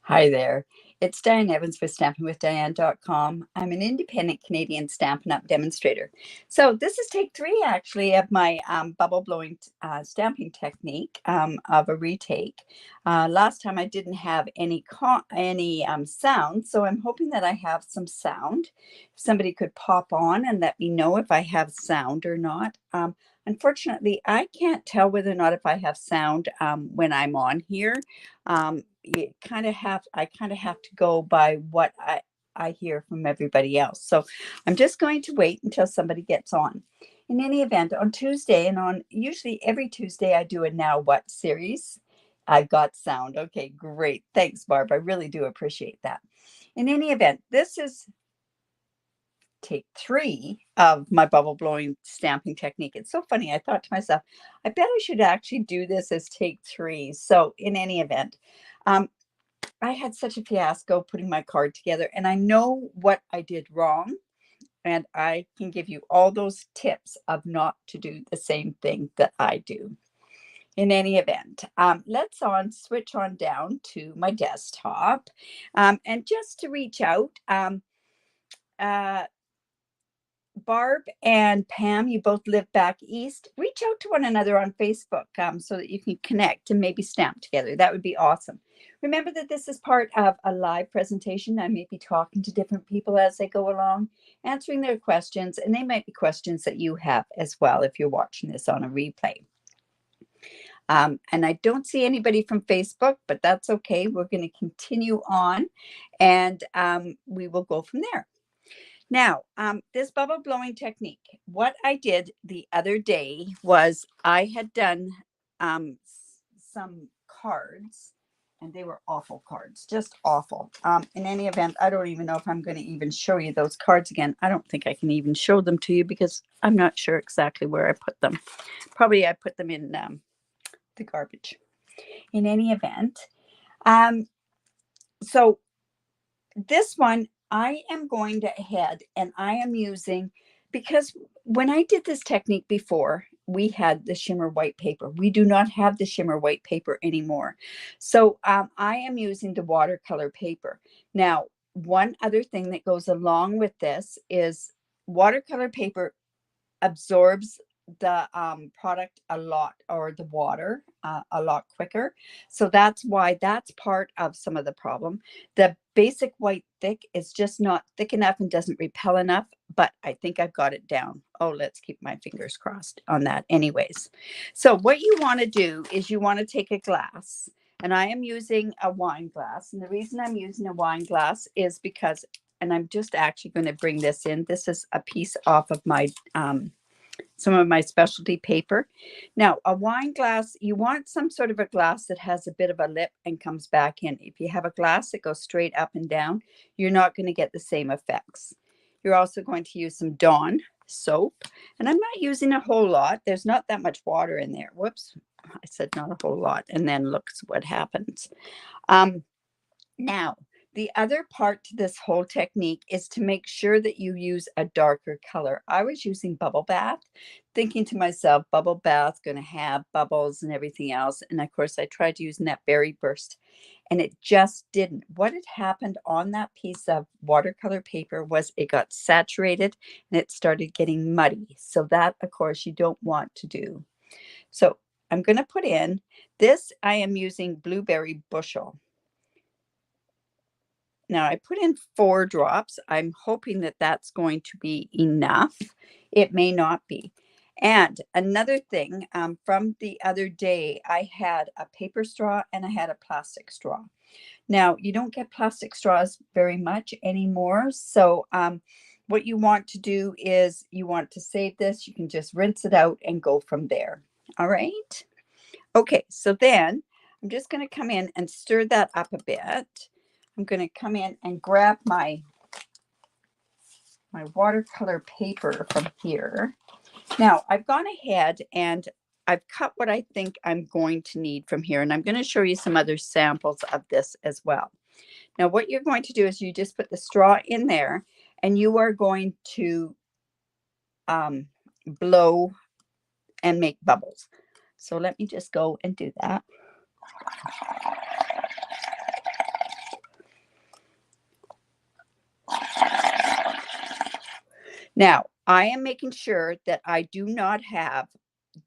Hi there. It's Diane Evans with stampingwithdiane.com. I'm an independent Canadian Stampin' Up demonstrator. So this is take 3 actually of my bubble blowing stamping technique of a retake. Last time I didn't have any sound, so I'm hoping that I have some sound. If somebody could pop on and let me know if I have sound or not. Unfortunately, I can't tell whether or not if I have sound when I'm on here. I kind of have to go by what I hear from everybody else. So I'm just going to wait until somebody gets on. In any event, on Tuesday and on usually every Tuesday, I do a Now What series. I got sound. Okay, great. Thanks, Barb. I really do appreciate that. In any event, this is take 3 of my bubble blowing stamping technique. It's so funny. I thought to myself, I bet I should actually do this as take 3. So in any event, I had such a fiasco putting my card together, and I know what I did wrong, and I can give you all those tips of not to do the same thing that I do. In any event, let's switch on down to my desktop, and just to reach out, uh, Barb and Pam, you both live back east. Reach out to one another on Facebook so that you can connect and maybe stamp together. That would be awesome. Remember that this is part of a live presentation. I may be talking to different people as they go along, answering their questions, and they might be questions that you have as well if you're watching this on a replay. And I don't see anybody from Facebook, but that's okay. We're going to continue on, and we will go from there. Now, this bubble blowing technique, what I did the other day was I had done some cards, and they were awful cards, just awful. In any event, I don't even know if I'm going to even show you those cards again. I don't think I can even show them to you because I'm not sure exactly where I put them. Probably I put them in the garbage. In any event, so this one, I am going ahead and I am using, because when I did this technique before, we had the shimmer white paper. We do not have the shimmer white paper anymore. So I am using the watercolor paper. Now, one other thing that goes along with this is watercolor paper absorbs the product a lot, or the water a lot quicker. So that's why that's part of some of the problem. The basic white thick is just not thick enough and doesn't repel enough, but I think I've got it down. Oh, let's keep my fingers crossed on that anyways. So what you want to do is you want to take a glass, and I am using a wine glass. And the reason I'm using a wine glass is because, and I'm just actually going to bring this in. This is a piece off of my some of my specialty paper. Now, a wine glass, you want some sort of a glass that has a bit of a lip and comes back in. If you have a glass that goes straight up and down, you're not going to get the same effects. You're also going to use some Dawn soap, and I'm not using a whole lot. There's not that much water in there. Whoops, I said not a whole lot, and then looks what happens. Now, the other part to this whole technique is to make sure that you use a darker color. I was using Bubble Bath, thinking to myself, Bubble Bath going to have bubbles and everything else. And of course, I tried using that Berry Burst, and it just didn't. What had happened on that piece of watercolor paper was it got saturated and it started getting muddy. So that, of course, you don't want to do. So I'm going to put in this. I am using Blueberry Bushel. Now I put in 4 drops. I'm hoping that that's going to be enough. It may not be. And another thing, from the other day, I had a paper straw and I had a plastic straw. Now, you don't get plastic straws very much anymore. So what you want to do is you want to save this. You can just rinse it out and go from there. All right. Okay, so then I'm just going to come in and stir that up a bit. I'm going to come in and grab my watercolor paper from here. Now, I've gone ahead and I've cut what I think I'm going to need from here, and I'm going to show you some other samples of this as well. Now, what you're going to do is you just put the straw in there, and you are going to blow and make bubbles. So let me just go and do that. Now, I am making sure that I do not have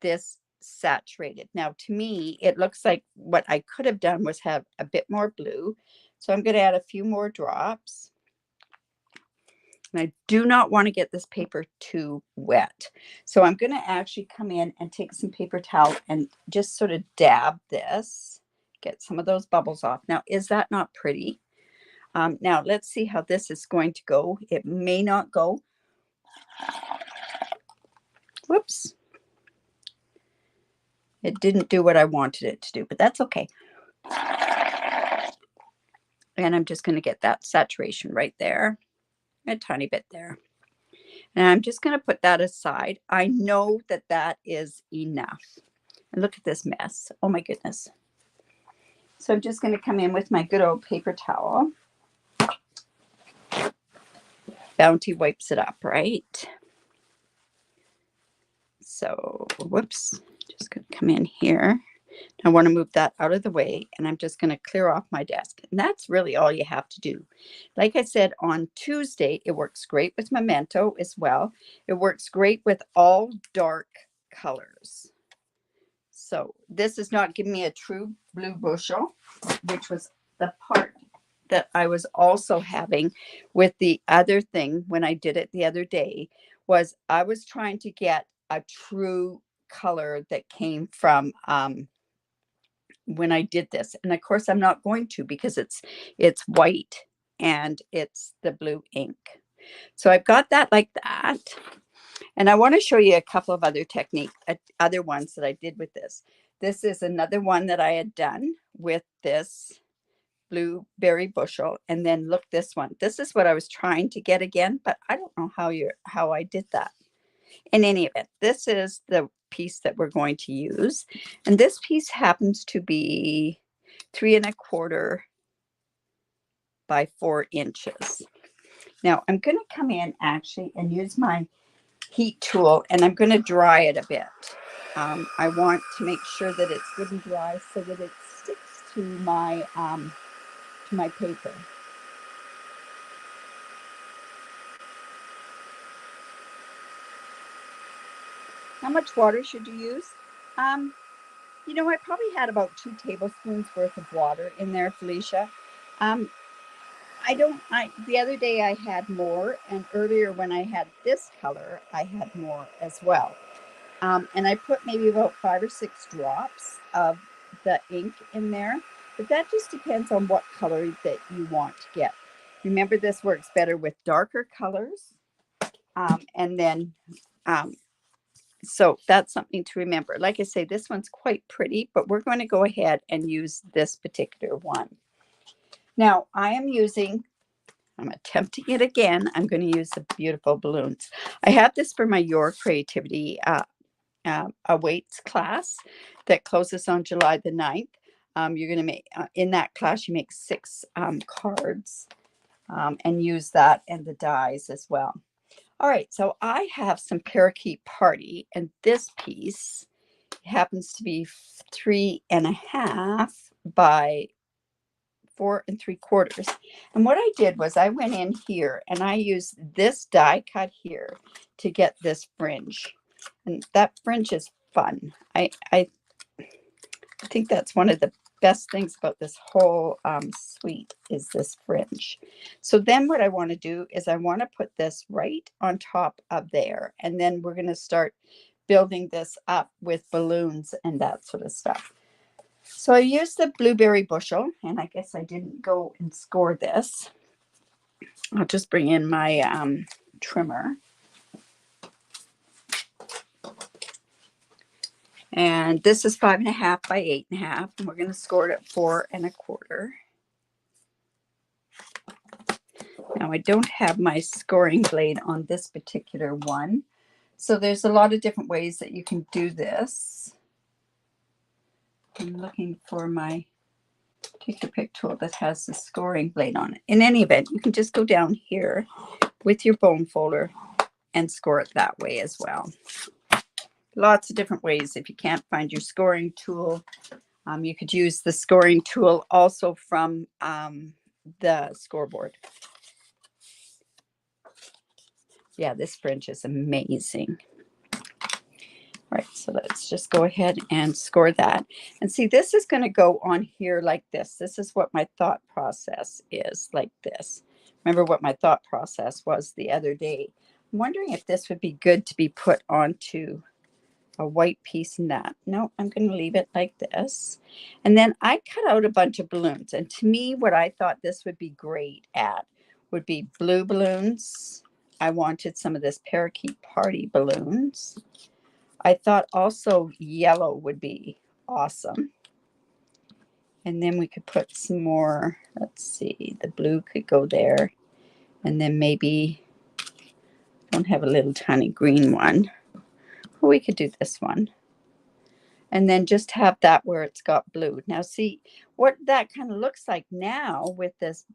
this saturated. Now, to me, it looks like what I could have done was have a bit more blue. So I'm going to add a few more drops. And I do not want to get this paper too wet. So I'm going to actually come in and take some paper towel and just sort of dab this, get some of those bubbles off. Now, is that not pretty? Now, let's see how this is going to go. It may not go. Whoops. It didn't do what I wanted it to do, but that's okay. And I'm just going to get that saturation right there, a tiny bit there. And I'm just going to put that aside. I know that that is enough. And look at this mess. Oh my goodness. So I'm just going to come in with my good old paper towel. Bounty wipes it up, right? So, whoops. Just going to come in here. I want to move that out of the way, and I'm just going to clear off my desk. And that's really all you have to do. Like I said, on Tuesday, it works great with Memento as well. It works great with all dark colors. So this is not giving me a true blue bushel, which was the part that I was also having with the other thing when I did it the other day, was I was trying to get a true color that came from when I did this. And of course I'm not going to, because it's white and it's the blue ink. So I've got that like that. And I want to show you a couple of other techniques, other ones that I did with this. This is another one that I had done with this blueberry bushel. And then look, this one. This is what I was trying to get again, but I don't know how I did that. In any event, this is the piece that we're going to use. And this piece happens to be 3 1/4 by 4 inches. Now I'm going to come in actually and use my heat tool, and I'm going to dry it a bit. I want to make sure that it's good and dry so that it sticks to my paper. How much water should you use? You know, I probably had about 2 tablespoons worth of water in there, Felicia. The other day I had more, and earlier when I had this color, I had more as well. And I put maybe about 5 or 6 drops of the ink in there, but that just depends on what color that you want to get. Remember, this works better with darker colors. So that's something to remember. Like I say, this one's quite pretty, but we're going to go ahead and use this particular one. Now I'm attempting it again. I'm going to use the beautiful balloons. I have this for my Your Creativity Awaits class that closes on July the 9th. You're going to make, in that class, you make 6 cards and use that and the dies as well. All right, so I have some Parakeet Party, and this piece happens to be 3 1/2 by 4 3/4. And what I did was I went in here and I used this die cut here to get this fringe. And that fringe is fun. I think that's one of the best things about this whole suite is this fringe. So then what I want to do is I want to put this right on top of there. And then we're going to start building this up with balloons and that sort of stuff. So I used the blueberry bushel, and I guess I didn't go and score this. I'll just bring in my trimmer. And this is 5 1/2 by 8 1/2. And we're going to score it at 4 1/4. Now I don't have my scoring blade on this particular one. So there's a lot of different ways that you can do this. I'm looking for my take your pick tool that has the scoring blade on it. In any event, you can just go down here with your bone folder and score it that way as well. Lots of different ways. If you can't find your scoring tool, you could use the scoring tool also from the scoreboard. Yeah, this fringe is amazing. All right, so let's just go ahead and score that. And see, this is going to go on here like this. This is what my thought process is, like this. Remember what my thought process was the other day. I'm wondering if this would be good to be put onto a white piece in that. No, I'm going to leave it like this. And then I cut out a bunch of balloons. And to me, what I thought this would be great at would be blue balloons. I wanted some of this parakeet party balloons. I thought also yellow would be awesome. And then we could put some more, let's see, the blue could go there. And then maybe, don't have a little tiny green one. Well, we could do this one. And then just have that where it's got blue. Now see, what that kind of looks like now with this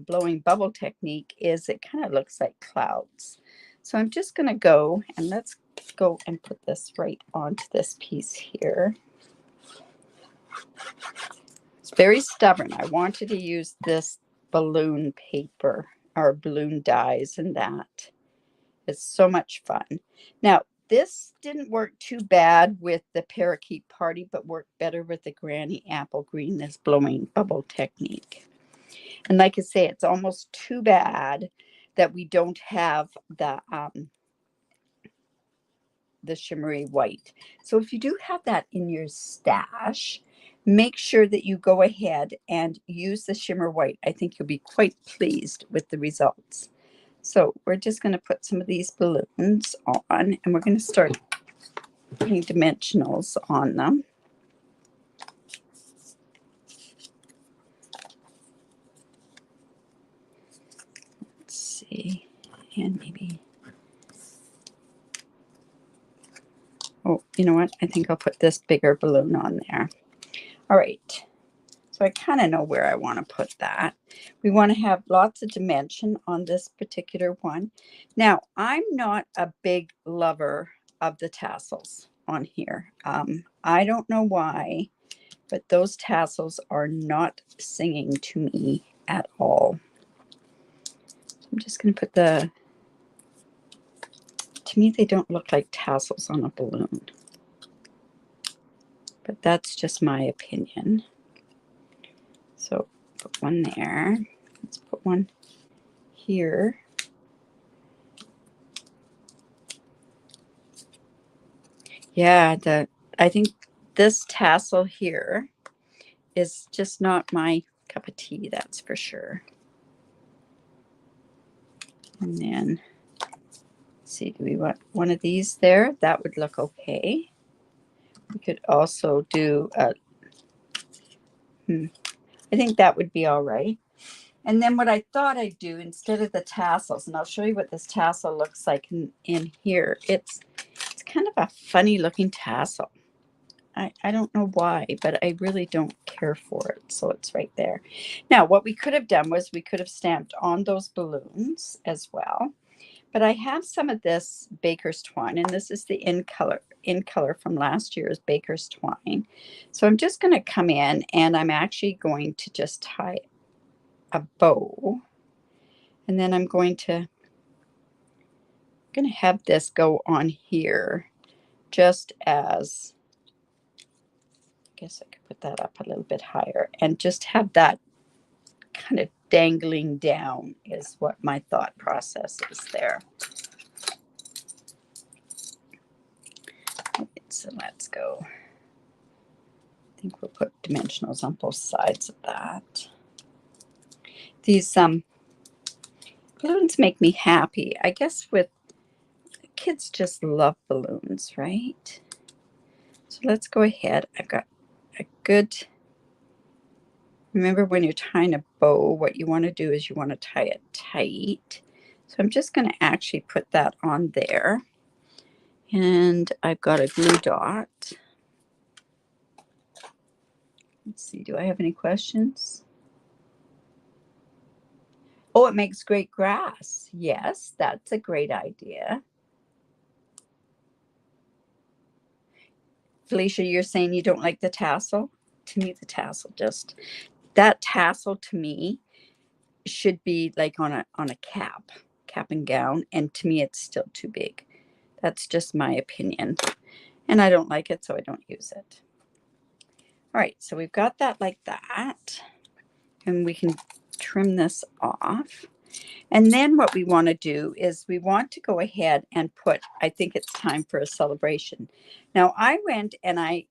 blowing bubble technique is it kind of looks like clouds. So I'm just going to go and let's go and put this right onto this piece here. It's very stubborn. I wanted to use this balloon paper or balloon dies and that. It's so much fun. Now, this didn't work too bad with the parakeet party, but worked better with the granny apple green, this blowing bubble technique. And like I say, it's almost too bad that we don't have the shimmery white. So if you do have that in your stash, make sure that you go ahead and use the shimmer white. I think you'll be quite pleased with the results. So we're just going to put some of these balloons on, and we're going to start putting dimensionals on them. Let's see, and maybe, oh, you know what? I think I'll put this bigger balloon on there. All right. So I kind of know where I want to put that. We want to have lots of dimension on this particular one. Now, I'm not a big lover of the tassels on here. I don't know why, but those tassels are not singing to me at all. I'm just going to put to me, they don't look like tassels on a balloon. But that's just my opinion. So put one there. Let's put one here. Yeah, I think this tassel here is just not my cup of tea, that's for sure. And then, let's see, do we want one of these there? That would look okay. We could also do I think that would be all right. And then what I thought I'd do instead of the tassels, and I'll show you what this tassel looks like in here. It's kind of a funny looking tassel. I don't know why, but I really don't care for it. So it's right there. Now, what we could have done was we could have stamped on those balloons as well. But I have some of this baker's twine, and this is the in color from last year's baker's twine. So I'm just going to come in and I'm actually going to just tie a bow. And then I'm going to have this go on here just as, I guess I could put that up a little bit higher and just have that kind of dangling down is what my thought process is there. Right, so let's go. I think we'll put dimensionals on both sides of that. These balloons make me happy. I guess with kids just love balloons, right? So let's go ahead. I've got a good, remember when you're tying a bow, what you want to do is you want to tie it tight. So I'm just going to actually put that on there. And I've got a glue dot. Let's see, do I have any questions? Oh, it makes great grass. Yes, that's a great idea. Felicia, you're saying you don't like the tassel? To me, the tassel that tassel to me should be like on a cap. cap and gown, and to me it's still too big. That's just my opinion, and I don't like it, so I don't use it. All right, so we've got that like that, and we can trim this off. And then what we want to do is we want to go ahead and put, I think it's time for a celebration. Now I went and I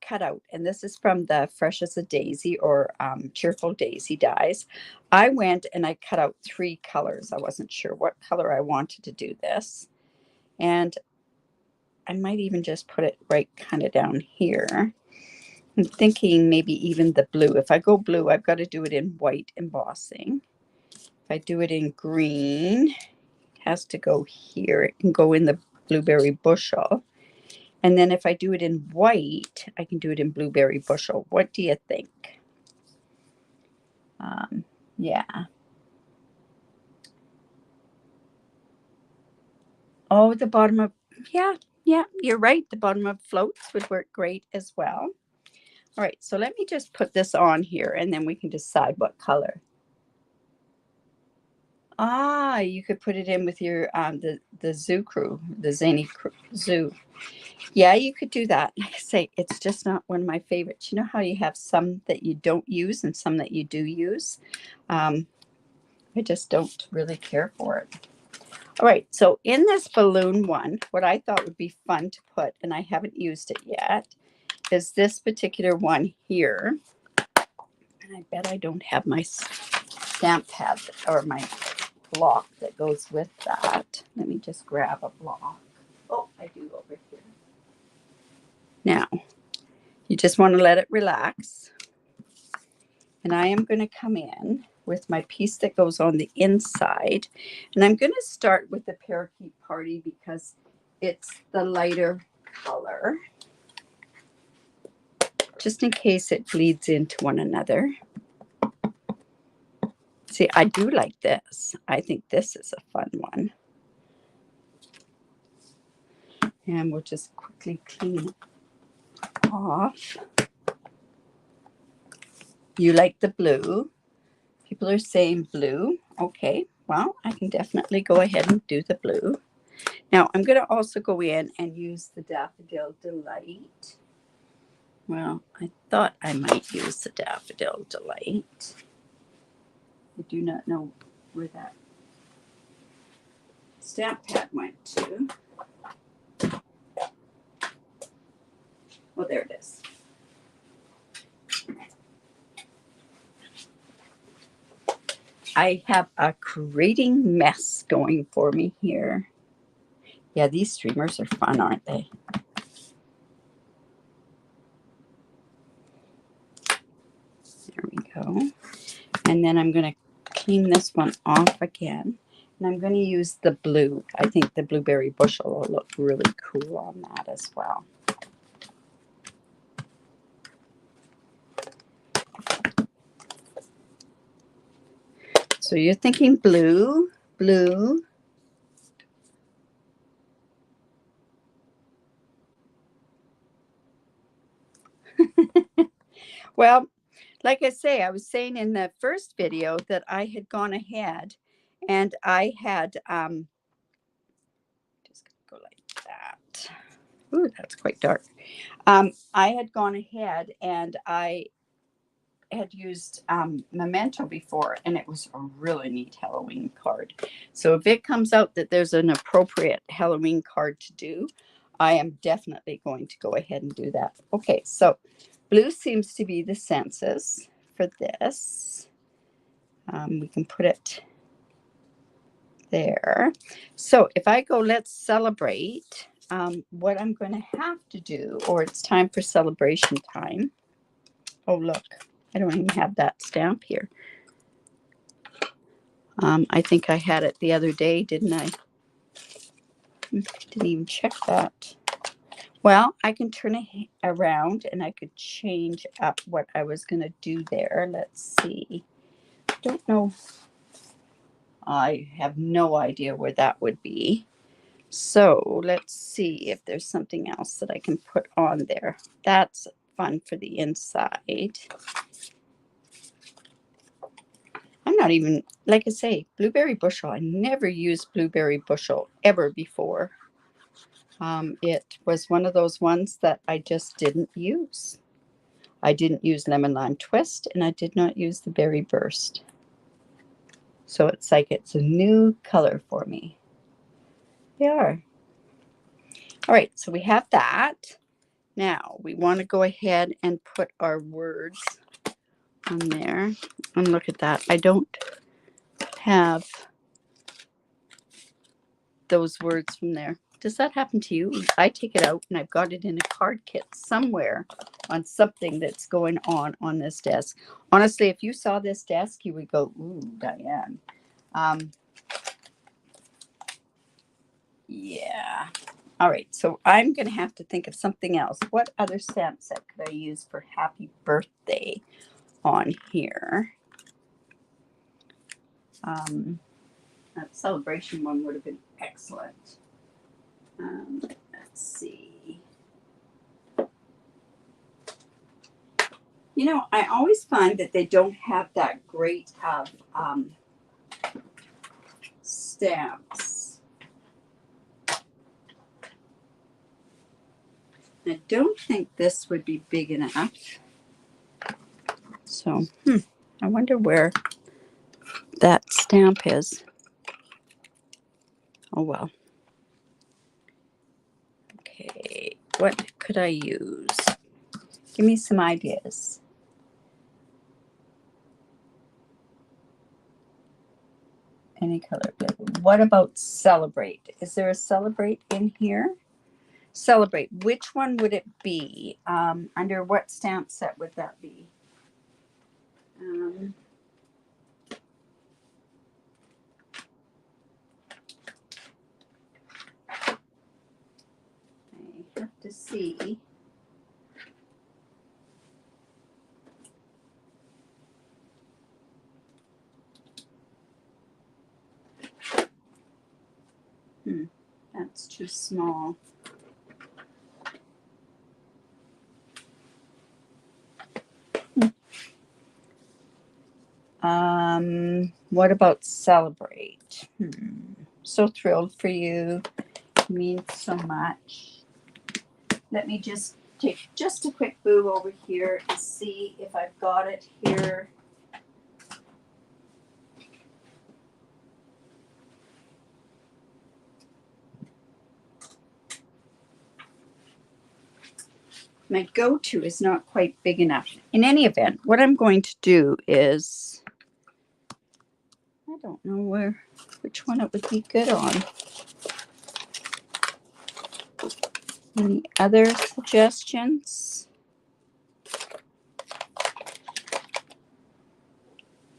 cut out, and this is from the Fresh as a Daisy or Cheerful Daisy dies. I went and I cut out 3 colors. I wasn't sure what color I wanted to do this. And I might even just put it right kind of down here. I'm thinking maybe even the blue. If I go blue, I've got to do it in white embossing. If I do it in green, it has to go here. It can go in the blueberry bushel. And then if I do it in white, I can do it in blueberry bushel. What do you think? Yeah. Oh, the bottom of, yeah, you're right. The bottom of floats would work great as well. All right, so let me just put this on here, and then we can decide what color. Ah, you could put it in with your the zoo crew, the zany zoo. Yeah, you could do that. Like I say, it's just not one of my favorites. You know how you have some that you don't use and some that you do use? I just don't really care for it. All right, so in this balloon one, what I thought would be fun to put, and I haven't used it yet, is this particular one here. And I bet I don't have my stamp pad or my block that goes with that. Let me just grab a block. Oh, I do over here. Now, you just want to let it relax. And I am going to come in with my piece that goes on the inside. And I'm going to start with the Parakeet Party because it's the lighter color, just in case it bleeds into one another. See, I do like this. I think this is a fun one. And we'll just quickly clean it off. You like the blue. People are saying blue. Okay, well, I can definitely go ahead and do the blue. Now, I'm going to also go in and use the Daffodil Delight. Well, I thought I might use the Daffodil Delight. I do not know where that stamp pad went to. Oh, there it is. I have a creating mess going for me here. Yeah, these streamers are fun, aren't they? There we go. And then I'm going to clean this one off again. And I'm going to use the blue. I think the blueberry bushel will look really cool on that as well. So you're thinking blue, blue. Well, like I say, I was saying in the first video that I had gone ahead and I had, just go like that. Ooh, that's quite dark. I had gone ahead and I had used Memento before, and it was a really neat Halloween card. So if it comes out that there's an appropriate Halloween card to do, I am definitely going to go ahead and do that. Okay, so blue seems to be the census for this. We can put it there. So if I go, let's celebrate, what I'm going to have to do, or it's time for celebration time. Oh, look, I don't even have that stamp here. I think I had it the other day, didn't I? Didn't even check that. Well, I can turn it around and I could change up what I was going to do there. Let's see. I don't know. I have no idea where that would be. So let's see if there's something else that I can put on there. That's fun for the inside. I'm not even like I say, blueberry bushel. I never used blueberry bushel ever before. It was one of those ones that I just didn't use. I didn't use lemon lime twist, and I did not use the berry burst. So it's like it's a new color for me. They are. All right, so we have that. Now we want to go ahead and put our words on there. And look at that. I don't have those words from there. Does that happen to you? I take it out and I've got it in a card kit somewhere on something that's going on this desk. Honestly, if you saw this desk, you would go, ooh, Diane. Yeah. All right, so I'm going to have to think of something else. What other stamp set could I use for happy birthday on here? That celebration one would have been excellent. Let's see. You know, I always find that they don't have that great of stamps. I don't think this would be big enough. So, I wonder where that stamp is. Oh, well. Okay, what could I use? Give me some ideas. Any color. What about celebrate? Is there a celebrate in here? Celebrate. Which one would it be? Under what stamp set would that be? I have to see. That's too small. What about celebrate? So thrilled for you. It means so much. Let me just take just a quick boo over here and see if I've got it here. My go-to is not quite big enough. In any event, what I'm going to do is, I don't know which one it would be good on. Any other suggestions?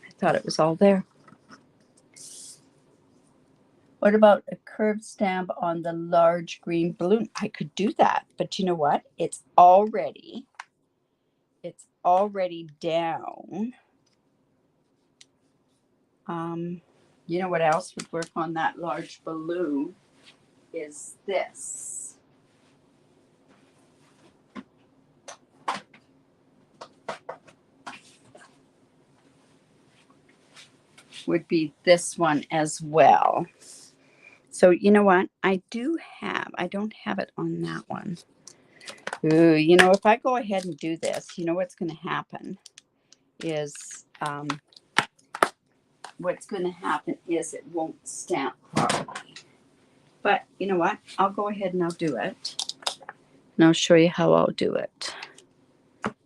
I thought it was all there. What about a curved stamp on the large green balloon? I could do that, but you know what? It's already down. You know what else would work on that large balloon is this. Would be this one as well. So you know what? I don't have it on that one. Ooh, you know, if I go ahead and do this, you know what's going to happen is it won't stamp properly. But you know what? I'll go ahead and I'll do it. And I'll show you how I'll do it.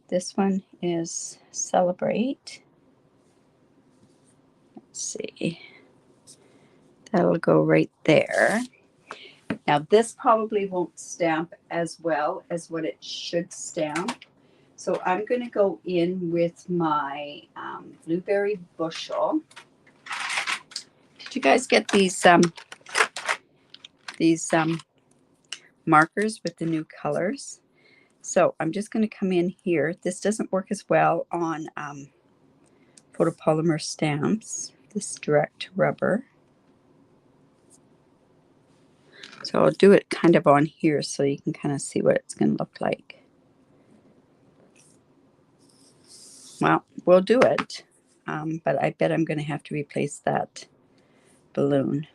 This one is celebrate. Let's see. That'll go right there. Now this probably won't stamp as well as what it should stamp. So I'm going to go in with my blueberry bushel. Did you guys get these markers with the new colors? So I'm just going to come in here. This doesn't work as well on photopolymer stamps, this direct rubber. So I'll do it kind of on here so you can kind of see what it's going to look like. Well, we'll do it. but I bet I'm going to have to replace that balloon.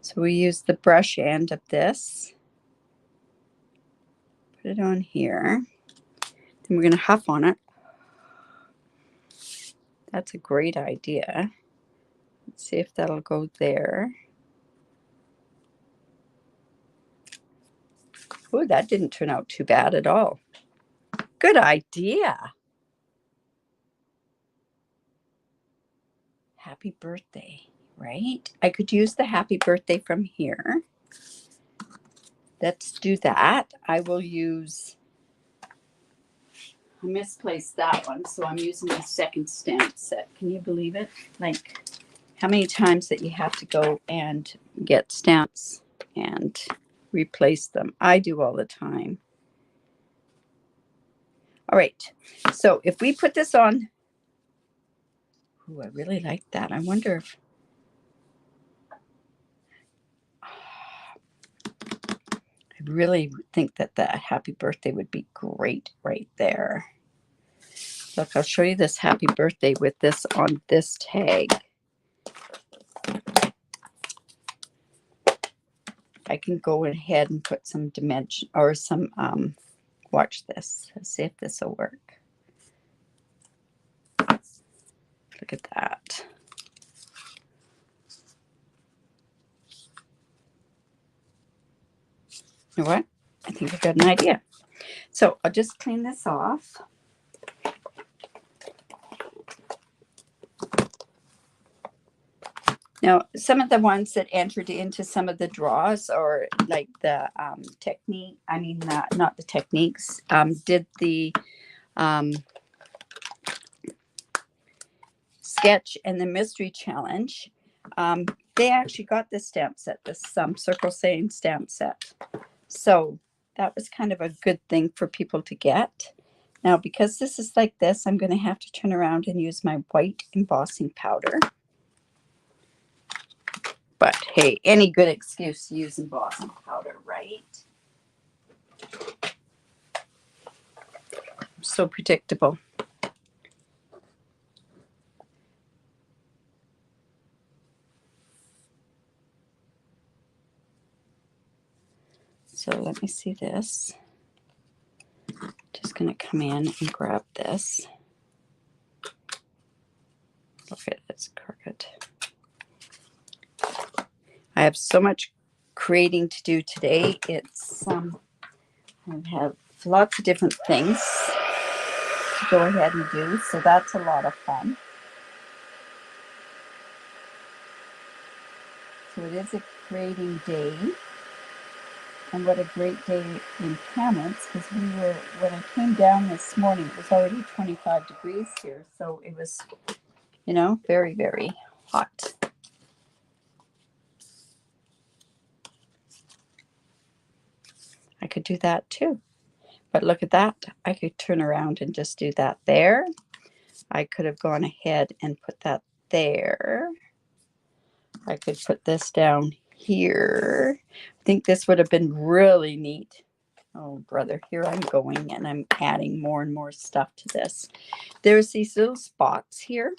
So we use the brush end of this, put it on here, then we're going to huff on it. That's a great idea. Let's see if that'll go there. Oh, that didn't turn out too bad at all. Good idea. Happy birthday, right? I could use the happy birthday from here. Let's do that. I will use, I misplaced that one, so I'm using the second stamp set. Can you believe it? Like, how many times that you have to go and get stamps and replace them? I do all the time. All right, so if we put this on, ooh, I really like that. I wonder if, I really think that the happy birthday would be great right there. Look, I'll show you this happy birthday with this on this tag. I can go ahead and put some dimension or some, watch this. Let's see if this will work. Look at that. You know what? I think I got an idea. So I'll just clean this off. Now, some of the ones that entered into some of the draws or like the technique, I mean, not the techniques, did the sketch and the mystery challenge. They actually got this stamp set, this circle saying stamp set. So that was kind of a good thing for people to get. Now, because this is like this, I'm going to have to turn around and use my white embossing powder. But hey, any good excuse to use embossing powder, right? So predictable. So let me see this. Just going to come in and grab this. Look at it, it's crooked. I have so much creating to do today. It's I have lots of different things to go ahead and do, so that's a lot of fun. So it is a creating day, and what a great day in Kamloops, because when I came down this morning, it was already 25 degrees here, so it was, you know, very, very hot. I could do that too. But look at that. I could turn around and just do that there. I could have gone ahead and put that there. I could put this down here. I think this would have been really neat. Oh, brother, here I'm going and I'm adding more and more stuff to this. There's these little spots here.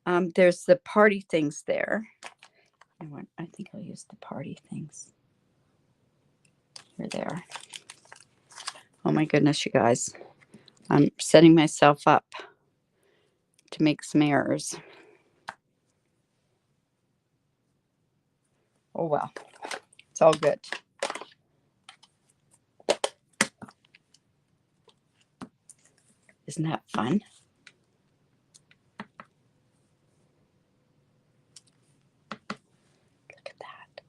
There's the party things there. You know what? I think I'll use the party things. Here they are. Oh my goodness, you guys. I'm setting myself up to make some errors. Oh well, it's all good. Isn't that fun? Look at that.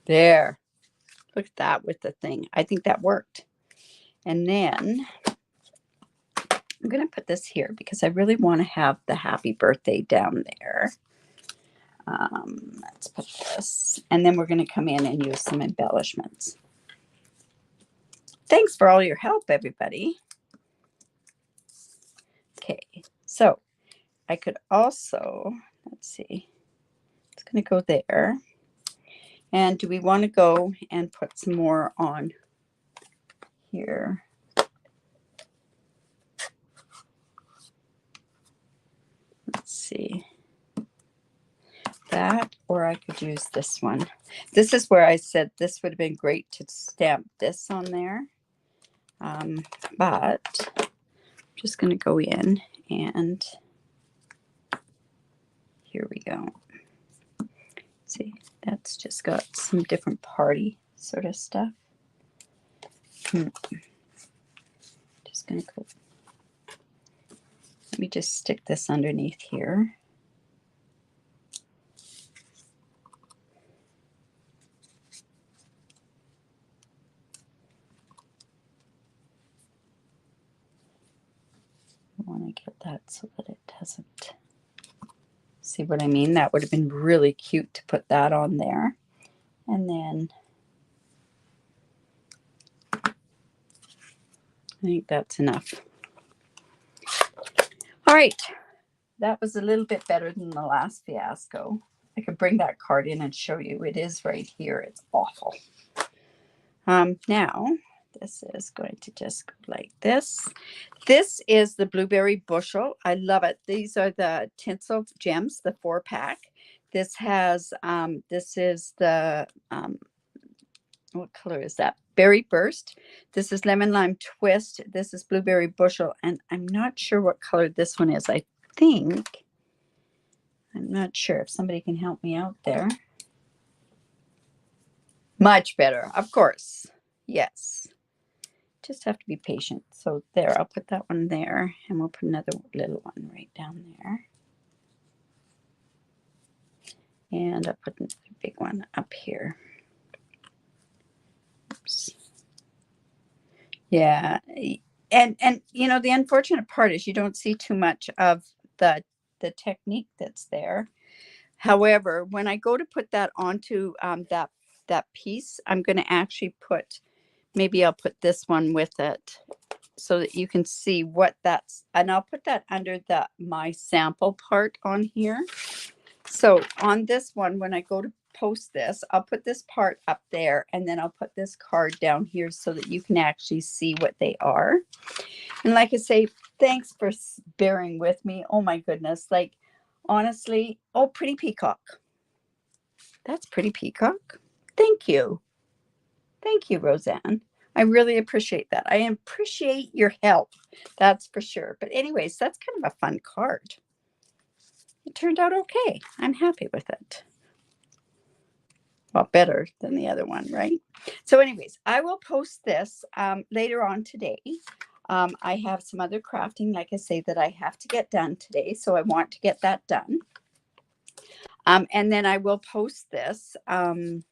There. Look at that with the thing. I think that worked. And then I'm going to put this here because I really want to have the happy birthday down there. Let's put this. And then we're going to come in and use some embellishments. Thanks for all your help, everybody. Okay, so I could also, let's see, it's going to go there. And do we want to go and put some more on here? that, or I could use this one. This is where I said this would have been great to stamp this on there. But I'm just going to go in, and here we go. See, that's just got some different party sort of stuff. Just going to go. Let me just stick this underneath here. I want to get that so that it doesn't. See what I mean? That would have been really cute to put that on there. And then I think that's enough. All right. That was a little bit better than the last fiasco. I could bring that card in and show you. It is right here. It's awful. Now, this is going to just go like this. This is the Blueberry Bushel. I love it. These are the Tinsel Gems, the 4-pack. This has, this is the, what color is that? Berry Burst. This is Lemon Lime Twist. This is Blueberry Bushel. And I'm not sure what color this one is. I think, I'm not sure if somebody can help me out there. Much better, of course. Yes. Just have to be patient. So there, I'll put that one there, and we'll put another little one right down there. And I'll put another big one up here. Oops. Yeah. And you know, the unfortunate part is you don't see too much of the technique that's there. However, when I go to put that onto that piece, I'm going to actually put, maybe I'll put this one with it so that you can see what that's, and I'll put that under my sample part on here. So on this one, when I go to post this, I'll put this part up there, and then I'll put this card down here so that you can actually see what they are. And like I say, thanks for bearing with me. Oh my goodness. Like, honestly, oh, Pretty Peacock. That's Pretty Peacock. Thank you. Thank you, Roseanne. I really appreciate that. I appreciate your help. That's for sure. But anyways, that's kind of a fun card. It turned out okay. I'm happy with it. Well, better than the other one, right? So anyways, I will post this later on today. I have some other crafting, like I say, that I have to get done today. So I want to get that done. And then I will post this. And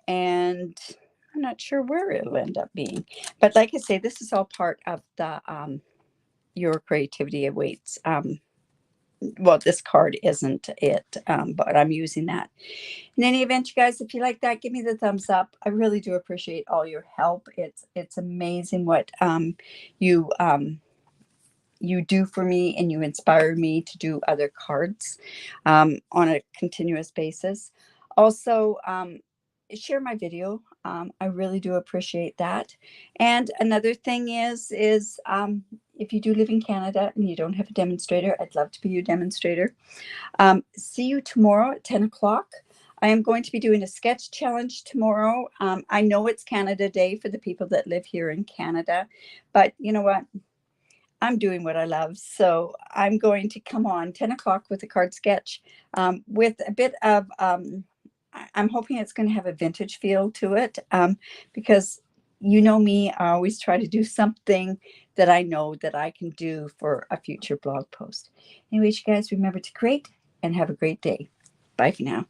I'm not sure where it'll end up being. But like I say, this is all part of the Your Creativity Awaits. Well, this card isn't it, but I'm using that. In any event, you guys, if you like that, give me the thumbs up. I really do appreciate all your help. It's amazing what you do for me, and you inspire me to do other cards on a continuous basis. Also, share my video. I really do appreciate that. And another thing is if you do live in Canada and you don't have a demonstrator, I'd love to be your demonstrator. See you tomorrow at 10 o'clock. I am going to be doing a sketch challenge tomorrow. I know it's Canada Day for the people that live here in Canada, but you know what? I'm doing what I love. So I'm going to come on 10 o'clock with a card sketch with a bit of, I'm hoping it's going to have a vintage feel to it because you know me, I always try to do something that I know that I can do for a future blog post. Anyways, you guys, remember to create and have a great day. Bye for now.